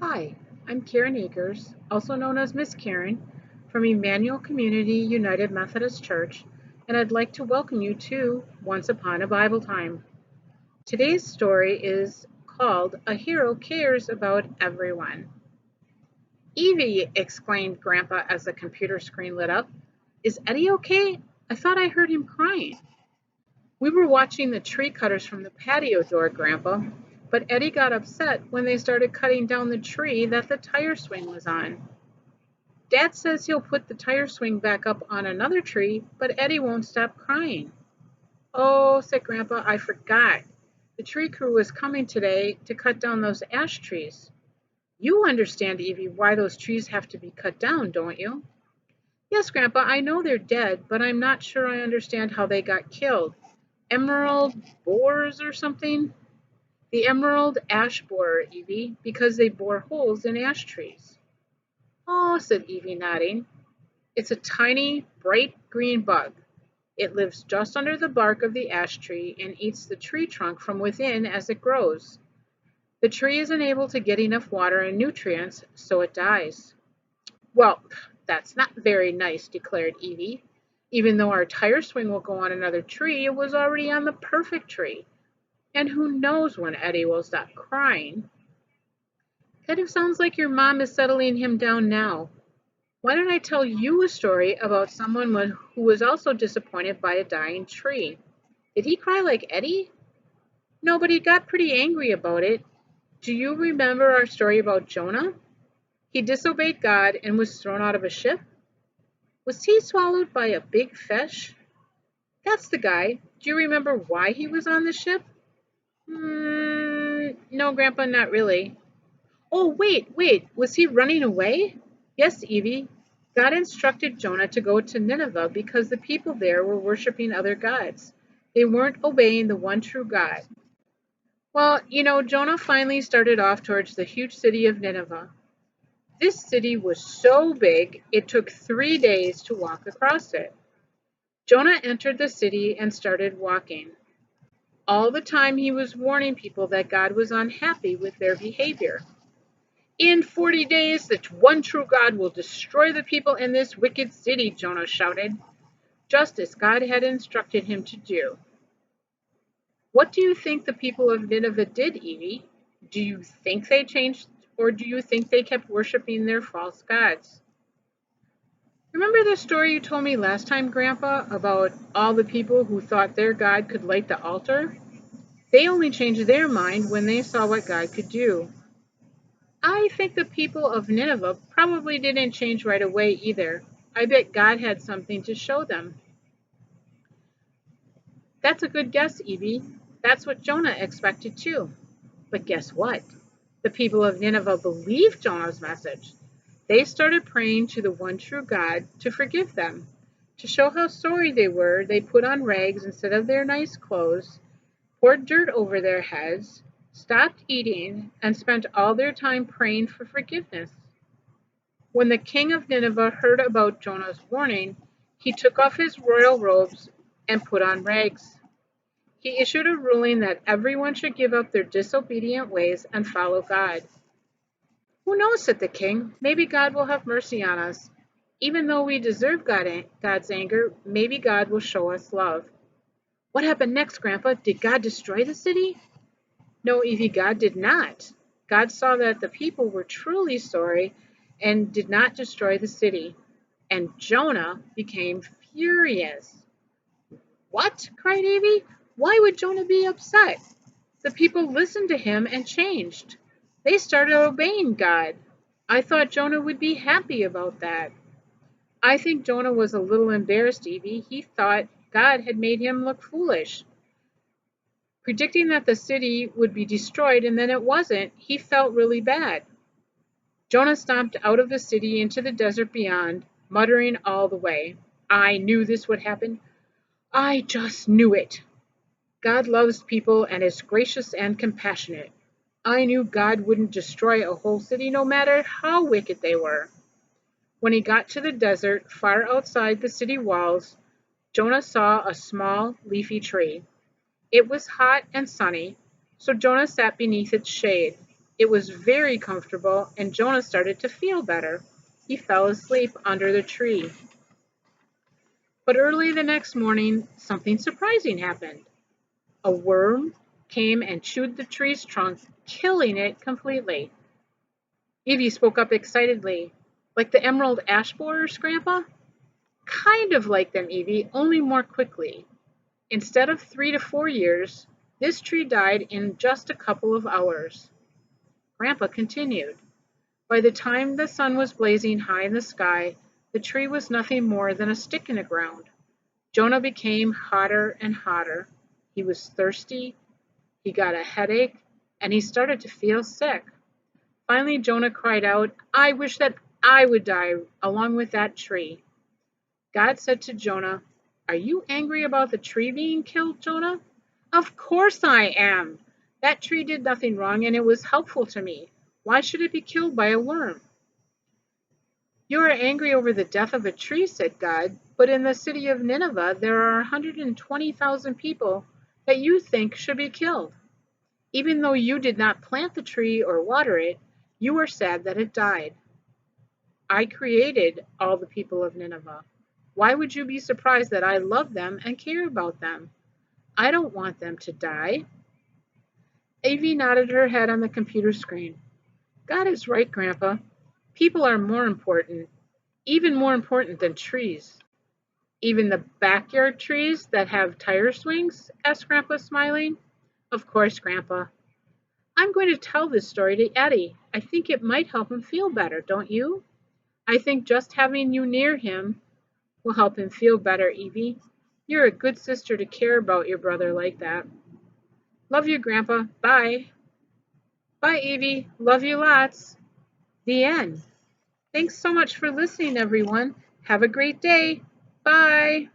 Hi, I'm Karen Akers, also known as Miss Karen, from Emmanuel Community United Methodist Church, and I'd like to welcome you to Once Upon a Bible Time. Today's story is called A Hero Cares About Everyone. Evie, exclaimed Grandpa as the computer screen lit up. Is Eddie okay? I thought I heard him crying. We were watching the tree cutters from the patio door, Grandpa, but Eddie got upset when they started cutting down the tree that the tire swing was on. Dad says he'll put the tire swing back up on another tree, but Eddie won't stop crying. Oh, said Grandpa, I forgot. The tree crew is coming today to cut down those ash trees. You understand, Evie, why those trees have to be cut down, don't you? Yes, Grandpa, I know they're dead, but I'm not sure I understand how they got killed. Emerald borers or something? The emerald ash borer, Evie, because they bore holes in ash trees. Oh, said Evie, nodding. It's a tiny, bright green bug. It lives just under the bark of the ash tree and eats the tree trunk from within as it grows. The tree isn't able to get enough water and nutrients, so it dies. Well, that's not very nice, declared Evie. Even though our tire swing will go on another tree, it was already on the perfect tree. And who knows when Eddie will stop crying? Kind of sounds like your mom is settling him down now. Why don't I tell you a story about someone who was also disappointed by a dying tree? Did he cry like Eddie? No, but he got pretty angry about it. Do you remember our story about Jonah? He disobeyed God and was thrown out of a ship. Was he swallowed by a big fish? That's the guy. Do you remember why he was on the ship? No, Grandpa, not really. Oh, wait, was he running away? Yes, Evie. God instructed Jonah to go to Nineveh because the people there were worshiping other gods. They weren't obeying the one true God. Well, Jonah finally started off towards the huge city of Nineveh. This city was so big, it took 3 days to walk across it. Jonah entered the city and started walking. All the time he was warning people that God was unhappy with their behavior. In 40 days, the one true God will destroy the people in this wicked city, Jonah shouted, just as God had instructed him to do. What do you think the people of Nineveh did, Evie? Do you think they changed, or do you think they kept worshiping their false gods? Remember the story you told me last time, Grandpa, about all the people who thought their God could light the altar? They only changed their mind when they saw what God could do. I think the people of Nineveh probably didn't change right away either. I bet God had something to show them. That's a good guess, Evie. That's what Jonah expected too. But guess what? The people of Nineveh believed Jonah's message. They started praying to the one true God to forgive them. To show how sorry they were, they put on rags instead of their nice clothes, poured dirt over their heads, stopped eating, and spent all their time praying for forgiveness. When the king of Nineveh heard about Jonah's warning, he took off his royal robes and put on rags. He issued a ruling that everyone should give up their disobedient ways and follow God. Who knows, said the king, maybe God will have mercy on us. Even though we deserve God's anger, maybe God will show us love. What happened next, Grandpa? Did God destroy the city? No, Evie, God did not. God saw that the people were truly sorry and did not destroy the city. And Jonah became furious. What? Cried Evie. Why would Jonah be upset? The people listened to him and changed. They started obeying God. I thought Jonah would be happy about that. I think Jonah was a little embarrassed, Evie. He thought God had made him look foolish. Predicting that the city would be destroyed and then it wasn't, he felt really bad. Jonah stomped out of the city into the desert beyond, muttering all the way, I knew this would happen. I just knew it. God loves people and is gracious and compassionate. I knew God wouldn't destroy a whole city no matter how wicked they were. When he got to the desert, far outside the city walls, Jonah saw a small, leafy tree. It was hot and sunny, so Jonah sat beneath its shade. It was very comfortable, and Jonah started to feel better. He fell asleep under the tree. But early the next morning, something surprising happened. A worm came and chewed the tree's trunk, killing it completely. Evie spoke up excitedly. Like the emerald ash borers, Grandpa? Kind of like them, Evie, only more quickly. Instead of 3 to 4 years, this tree died in just a couple of hours. Grandpa continued. By the time the sun was blazing high in the sky, the tree was nothing more than a stick in the ground. Jonah became hotter and hotter. He was thirsty, he got a headache, and he started to feel sick. Finally, Jonah cried out, I wish that I would die along with that tree. God said to Jonah, Are you angry about the tree being killed, Jonah? Of course I am. That tree did nothing wrong and it was helpful to me. Why should it be killed by a worm? You are angry over the death of a tree, said God, but in the city of Nineveh there are 120,000 people that you think should be killed. Even though you did not plant the tree or water it, you are sad that it died. I created all the people of Nineveh. Why would you be surprised that I love them and care about them? I don't want them to die. Evie nodded her head on the computer screen. God is right, Grandpa. People are more important, even more important than trees. Even the backyard trees that have tire swings? Asked Grandpa, smiling. Of course, Grandpa. I'm going to tell this story to Eddie. I think it might help him feel better, don't you? I think just having you near him will help him feel better, Evie. You're a good sister to care about your brother like that. Love you, Grandpa. Bye. Bye, Evie. Love you lots. The end. Thanks so much for listening, everyone. Have a great day. Bye.